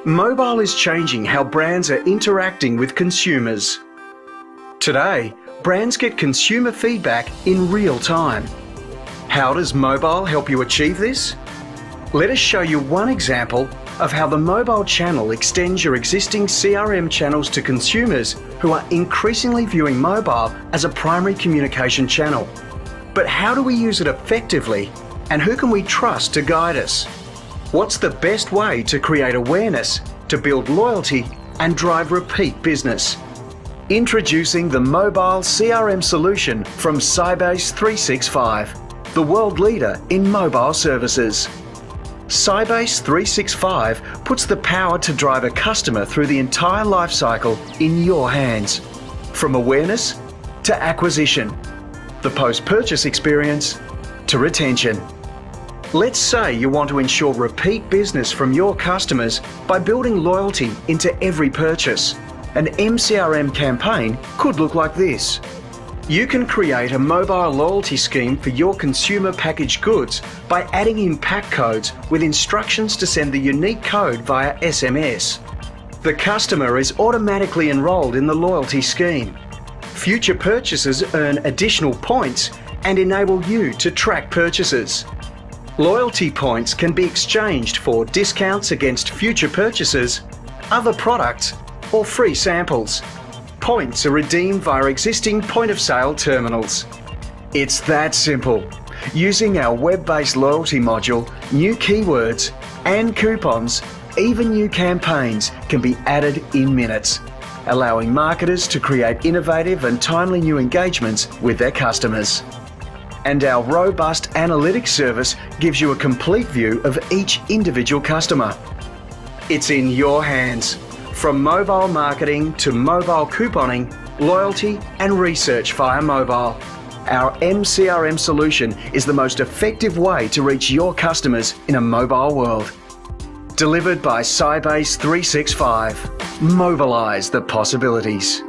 Mobile is changing how brands are interacting with consumers. Today, brands get consumer feedback in real time. How does mobile help you achieve this? Let us show you one example of how the mobile channel extends your existing CRM channels to consumers who are increasingly viewing mobile as a primary communication channel. But how do we use it effectively, and who can we trust to guide us? What's the best way to create awareness, to build loyalty and drive repeat business? Introducing the mobile CRM solution from Sybase 365, the world leader in mobile services. Sybase 365 puts the power to drive a customer through the entire life cycle in your hands, from awareness to acquisition, the post-purchase experience to retention. Let's say you want to ensure repeat business from your customers by building loyalty into every purchase. An MCRM campaign could look like this. You can create a mobile loyalty scheme for your consumer packaged goods by adding in pack codes with instructions to send the unique code via SMS. The customer is automatically enrolled in the loyalty scheme. Future purchases earn additional points and enable you to track purchases. Loyalty points can be exchanged for discounts against future purchases, other products, or free samples. Points are redeemed via existing point-of-sale terminals. It's that simple. Using our web-based loyalty module, new keywords and coupons, even new campaigns can be added in minutes, allowing marketers to create innovative and timely new engagements with their customers. And our robust analytics service gives you a complete view of each individual customer. It's in your hands. From mobile marketing to mobile couponing, loyalty and research via mobile. Our MCRM solution is the most effective way to reach your customers in a mobile world. Delivered by Sybase 365. Mobilise the possibilities.